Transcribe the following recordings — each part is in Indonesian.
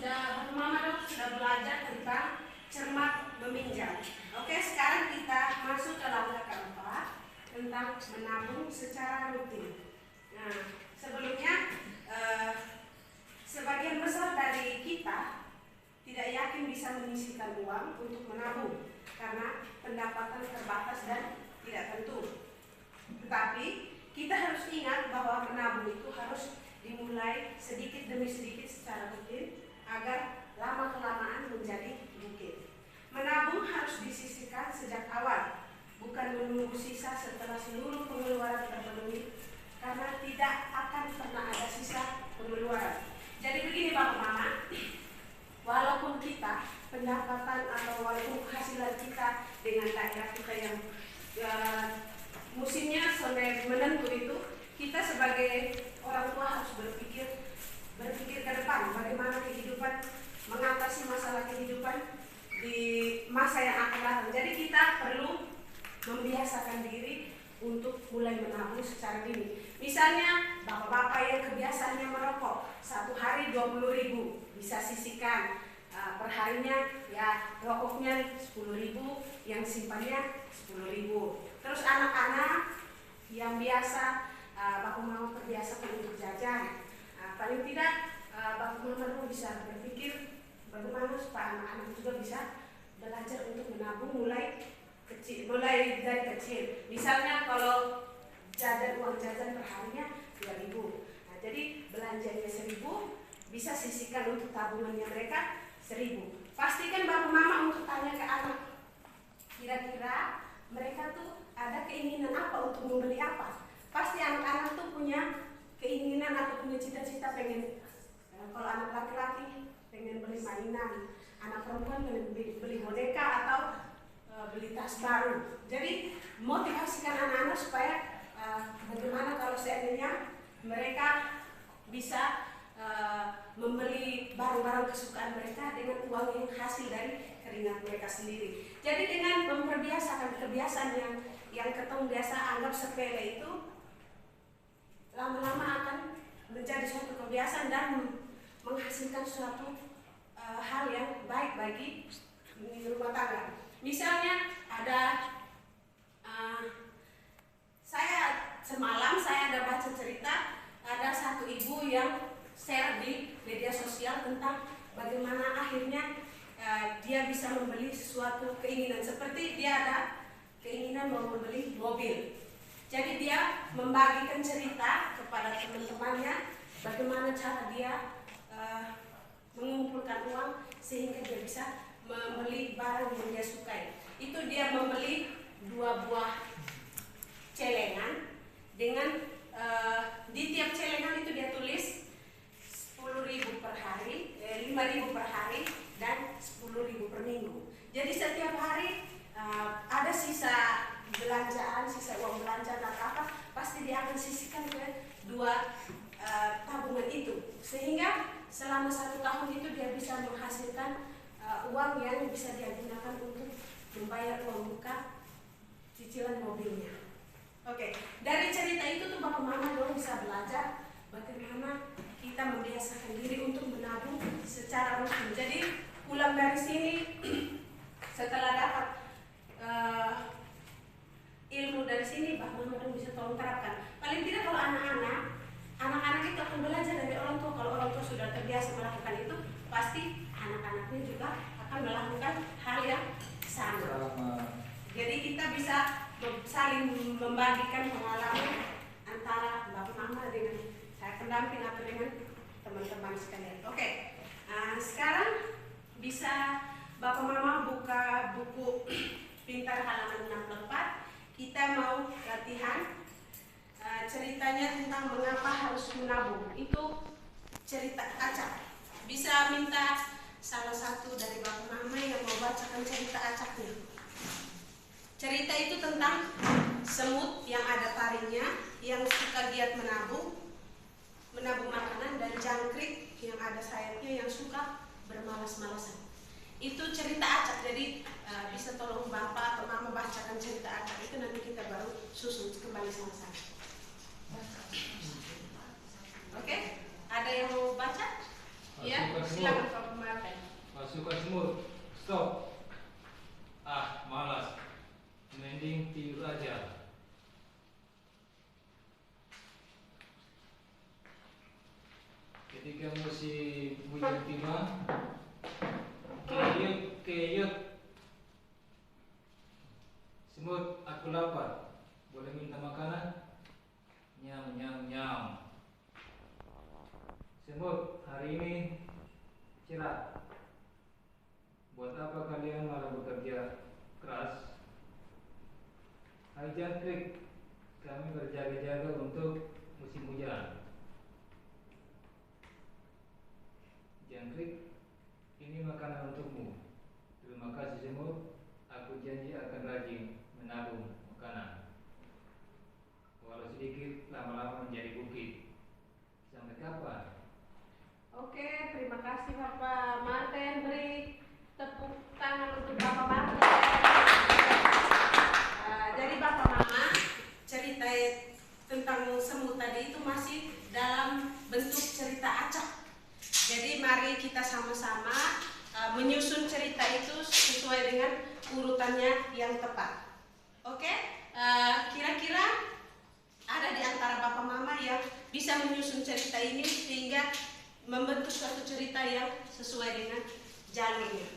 sudah belajar tentang cermat meminjam. Oke, sekarang kita masuk ke langkah keempat tentang menabung secara rutin. Nah, sebelumnya sebagian besar dari kita tidak yakin bisa menyisihkan uang untuk menabung karena pendapatan terbatas dan tidak tentu. Tetapi kita harus ingat bahwa menabung itu harus dimulai sedikit demi sedikit secara rutin agar lama-kelamaan menjadi bukit. Menabung harus disisihkan sejak awal, bukan menunggu sisa setelah seluruh pengeluaran terpenuhi, karena tidak akan pernah ada sisa pengeluaran. Jadi begini Bapak Mama, walaupun kita pendapatan atau walaupun penghasilan kita dengan daerah kita yang musimnya sampai menentu itu, kita sebagai orang tua harus berpikir ke depan bagaimana kehidupan, mengatasi masalah kehidupan di masa yang akan datang. Jadi kita perlu membiasakan diri untuk mulai menabung secara dini. Misalnya bapak-bapak yang kebiasaannya merokok, satu hari 20.000 bisa sisihkan, perharinya ya rokoknya 10.000, yang simpannya 10.000. Terus anak-anak yang biasa bapak mama terbiasakan untuk jajan, paling tidak bapak mama bisa berpikir bagaimana supaya anak-anak juga bisa belajar untuk menabung mulai dari kecil. Misalnya kalau uang jajan perharinya 2.000, nah, jadi belanjanya 1.000, bisa sisihkan untuk tabungannya mereka 1.000. Pastikan bapak mama untuk tanya ke anak, kira-kira mereka tuh ada keinginan apa untuk membeli apa. Pasti anak-anak tuh punya keinginan atau punya cita-cita pengen, kalau anak laki-laki pengen beli mainan, anak perempuan pengen beli boneka atau beli tas baru. Jadi motivasikan anak-anak supaya bagaimana kalau seandainya mereka bisa membeli barang-barang kesukaan mereka dengan uang yang hasil dari keringat mereka sendiri. Jadi dengan memperbiasakan kebiasaan yang ketemu biasa anggap sepele itu, lama-lama akan menjadi suatu kebiasaan dan menghasilkan suatu hal yang baik bagi rumah tangga. Misalnya semalam saya ada baca cerita, ada satu ibu yang share di media sosial tentang bagaimana akhirnya dia bisa membeli sesuatu keinginan, seperti dia ada keinginan mau membeli mobil. Jadi dia membagikan cerita kepada teman-temannya bagaimana cara dia mengumpulkan uang sehingga dia bisa membeli barang yang dia sukai. Itu dia membeli 2 buah celengan dengan di tiap celengan itu dia tulis 10.000 per hari, 5.000 per hari dan 10.000 per minggu. Jadi setiap hari ada sisa belanjaan, sisa uang belanja atau apa, pasti dia akan sisihkan ke 2 tabungan itu, sehingga selama 1 tahun itu dia bisa menghasilkan uang yang bisa dia gunakan untuk membayar uang buka cicilan mobilnya. Oke, dari cerita itu tuh bapak mama dong bisa belajar bagaimana kita membiasakan diri untuk menabung secara rutin. Jadi pulang dari sini setelah dapat ilmu dari sini, bapak mama dong bisa tolong terapkan. Paling tidak kalau anak-anak itu akan belajar dari orang tua. Kalau orang tua sudah terbiasa melakukan itu, pasti anak-anaknya juga akan melakukan hal yang sama. Jadi kita bisa saling membagikan pengalaman antara bapak mama dengan saya pendamping atau dengan teman-teman sekalian. Oke, sekarang bisa bapak mama buka buku Pintar halaman 64. Kita mau latihan ceritanya tentang mengapa harus menabung. Itu cerita acak. Bisa minta salah satu dari bapak mama yang mau bacakan cerita acaknya. Cerita itu tentang semut yang ada taringnya, yang suka giat menabung makanan, dan jangkrik yang ada sayapnya yang suka bermalas-malasan. Itu cerita acak. Jadi bisa tolong bapak atau mama bacakan cerita acak itu, nanti kita baru susun kembali sama-sama. Oke, ada yang mau baca? Ya, silakan Pak. Masukkan semut. Stop. Ah, malas. Mending tidur aja. Ketika musim hujan tiba, keyut, keyut. Semut, aku lapar. Boleh minta makanan? Nyam, nyam, nyam. Semut, hari ini cerah. Buat apa kalian malah bekerja keras? Hai jangkrik, kami berjaga-jaga untuk musim hujan. Jangkrik, ini makanan untukmu. Terima kasih semut. Aku janji akan rajin menabung makanan. Walau sedikit, lama-lama menjadi bukit. Sampai kapan? Oke, terima kasih Bapak Martin. Beri tepuk tangan untuk Bapak Martin. Jadi Bapak Mama, cerita tentang semut tadi itu masih dalam bentuk cerita acak. Jadi mari kita sama-sama menyusun cerita itu sesuai dengan urutannya yang tepat. Oke, kira-kira ada di antara Bapak Mama yang bisa menyusun cerita ini sehingga membentuk suatu cerita yang sesuai dengan jalurnya.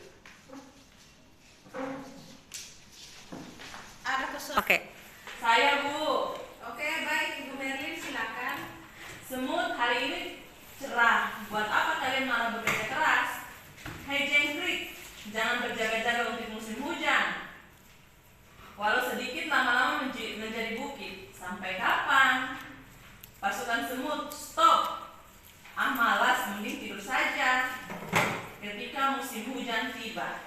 Ada kesulitan? Oke. Saya Bu. Oke, baik Ibu Merlin silakan. Semut hari ini cerah. Buat apa kalian malah bekerja keras? Hei jangkrik, jangan berjaga-jaga untuk musim hujan. Walau sedikit lama-lama menjadi bukit. Sampai kapan? Pasukan semut, stop. Ah malas, mending tidur saja. Ketika musim hujan tiba.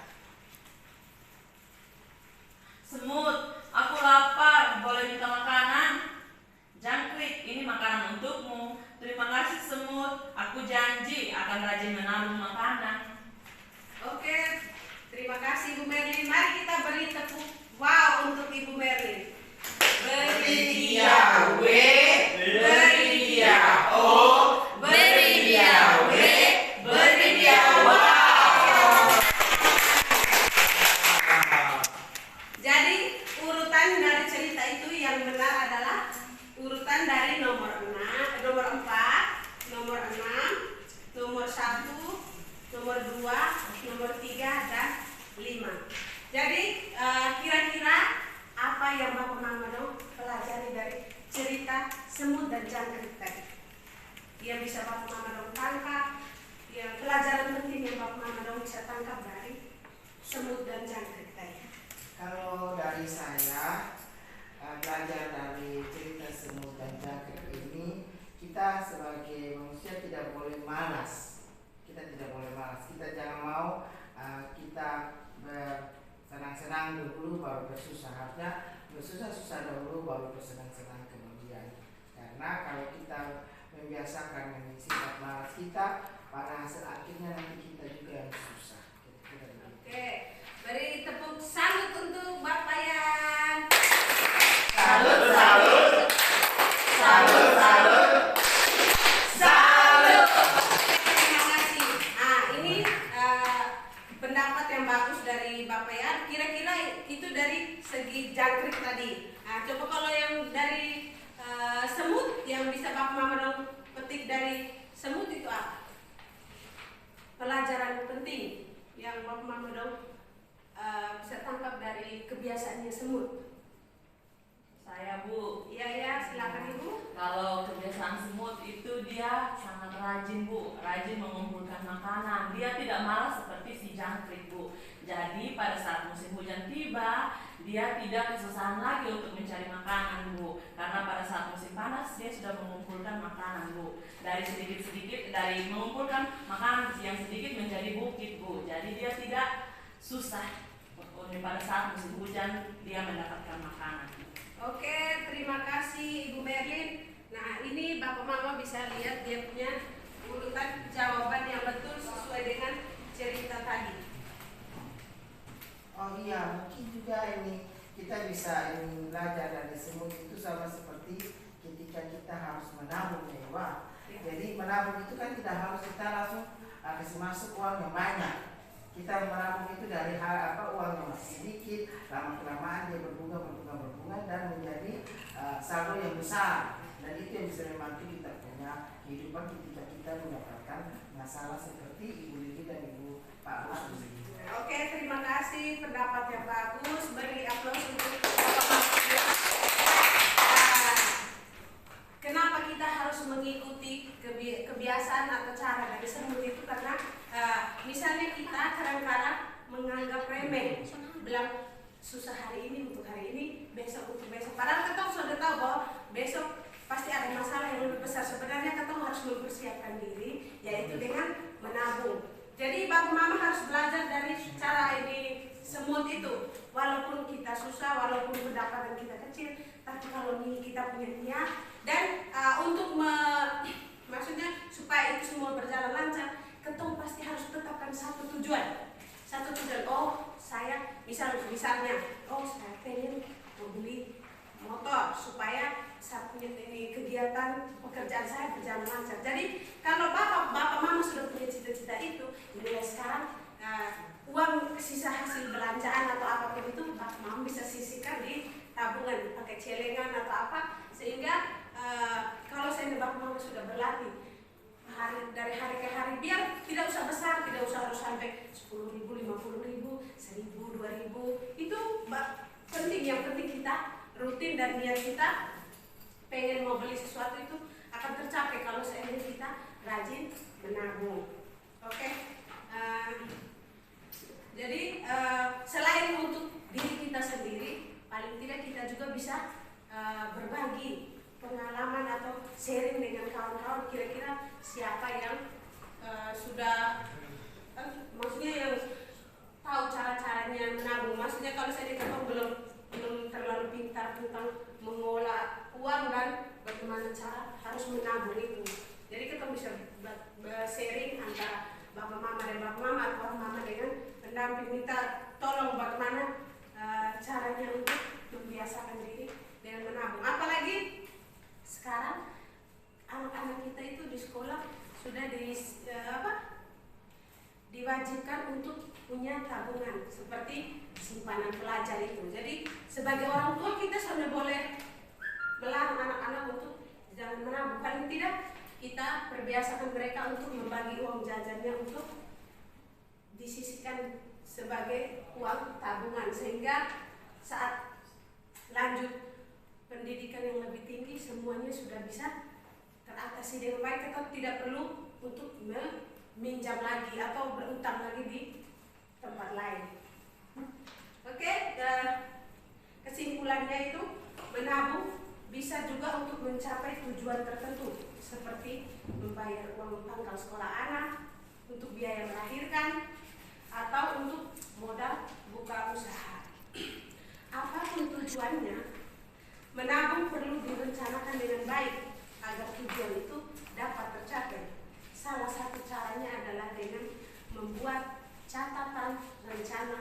Semut, aku lapar, boleh minta makanan? Jangkrik, ini makanan untukmu. Terima kasih semut, aku janji akan rajin menabung makanan. Oke, terima kasih Ibu Merlin. Mari kita beri tepuk wow untuk Ibu Merlin. Beri dia W, beri dia O, beri dia W, beri dia wow. Jadi urutan dari cerita itu yang benar adalah urutan dari nomor 4, nomor 6, nomor 1, nomor 2, nomor 3 dan 5. Jadi kira-kira apa yang Bapak Mama dong pelajari dari cerita semut dan jangkrik tadi? Yang bisa Bapak Mama dong tangkap, yang pelajaran penting yang Bapak Mama dong bisa tangkap dari semut dan jangkrik tadi. Kalau dari saya belajar dari cerita semut dan jangkrik ini, kita sebagai manusia tidak boleh malas. Kita tidak boleh malas. Kita jangan mau kita bersenang-senang dulu baru bersusah. Harusnya bersusah-susah dahulu baru bersenang-senang kemudian. Karena kalau kita membiasakan dengan sifat malas kita, pada hasil akhirnya nanti kita juga yang susah. Oke, beri tepuk salut untuk Bapak Yan. Salut, salut, salut, salut, salut. Terima kasih. Nah, ini pendapat yang bagus dari Bapak Yan. Kira-kira itu dari segi jangkrik tadi. Nah, coba kalau yang dari semut yang bisa Bapak Mama dong petik dari semut itu apa? Pelajaran penting yang Bapak Mama dong bisa tangkap dari kebiasaannya semut. Saya Bu. Iya ya, silakan Ibu. Kalau kebiasaan semut itu dia sangat rajin Bu, rajin mengumpulkan makanan. Dia tidak malas seperti si jangkrik Bu. Jadi pada saat musim hujan tiba, dia tidak kesusahan lagi untuk mencari makanan Bu. Karena pada saat musim panas dia sudah mengumpulkan makanan Bu. Dari sedikit-sedikit, dari mengumpulkan makanan yang sedikit menjadi bukit Bu. Jadi dia tidak susah pada saat musim hujan dia mendapatkan makanan. Oke, terima kasih Ibu Merlin. Nah, ini Bapak Mama bisa lihat dia punya urutan jawaban yang betul sesuai dengan cerita tadi. Oh iya, mungkin juga ini kita bisa belajar dari semut itu sama seperti ketika kita harus menabung ya Pak. Jadi menabung itu kan tidak harus kita langsung kasih masuk uang yang banyak. kita menabung itu dari uang yang masih sedikit, lama-kelamaan dia berbunga dan menjadi saldo yang besar. Dan itu yang bisa membantu kita punya kehidupan ketika kita mendapatkan masalah seperti Ibu Lili dan Ibu Pak Agus. Oke, terima kasih, pendapat yang bagus. Beri aplaus untuk Bapak Mas. Kenapa kita harus mengikuti kebiasaan atau cara dari semut itu? Karena misalnya kita kadang-kadang menganggap remeh, bilang susah hari ini untuk hari ini, besok untuk besok. Padahal kita sudah tahu bahwa besok pasti ada masalah yang lebih besar. Sebenarnya kita harus mempersiapkan diri, yaitu dengan menabung. Jadi Bapak Mama harus belajar dari cara ini semut itu. Walaupun kita susah, walaupun pendapatan kita kecil, tapi kalau kita punya niat dan maksudnya supaya itu semua berjalan lancar, ketemu pasti harus tetapkan satu tujuan. Oh, saya misalnya, saya pengen membeli motor supaya saya punya ini kegiatan pekerjaan saya berjalan lancar. Jadi kalau bapak mama sudah punya cita-cita itu, mulai sekarang uang sisa hasil belanjaan atau apapun itu bapak mama bisa sisihkan di tabungan, pakai celengan atau apa, sehingga kalau saya bapak mama sudah berlatih dari hari ke hari, biar tidak usah besar, tidak usah harus sampai 10.000, 50.000, 1.000, 2.000. Itu penting. Yang penting kita rutin dan niat kita pengen mau beli sesuatu itu akan tercapai kalau seandainya kita rajin menabung. Oke. Jadi selain untuk diri kita sendiri, paling tidak kita juga bisa berbagi pengalaman atau sharing dengan kawan-kawan, kira-kira siapa yang sudah maksudnya yang tahu cara-caranya menabung. Maksudnya kalau saya dikatakan belum terlalu pintar tentang mengolah uang dan bagaimana cara harus menabung itu. Jadi kita bisa sharing antara bapak mama dan bapak mama atau bapak mama dengan pendamping, minta tolong bagaimana caranya untuk membiasakan diri dengan menabung. Apalagi sekarang anak-anak kita itu di sekolah sudah diwajibkan untuk punya tabungan seperti simpanan pelajar itu. Jadi sebagai orang tua kita sudah boleh melarang anak-anak untuk jangan menabung. Paling tidak kita perbiasakan mereka untuk membagi uang jajannya untuk disisihkan sebagai uang tabungan, sehingga saat lanjut pendidikan yang lebih tinggi semuanya sudah bisa teratasi dengan baik. Kita tidak perlu untuk meminjam lagi atau berutang lagi di tempat lain. Oke, kesimpulannya itu menabung bisa juga untuk mencapai tujuan tertentu seperti membayar uang tanggal sekolah anak, untuk biaya melahirkan, atau untuk modal buka usaha. Apapun tujuannya, menabung perlu direncanakan dengan baik agar tujuan itu dapat tercapai. Salah satu caranya adalah dengan membuat catatan rencana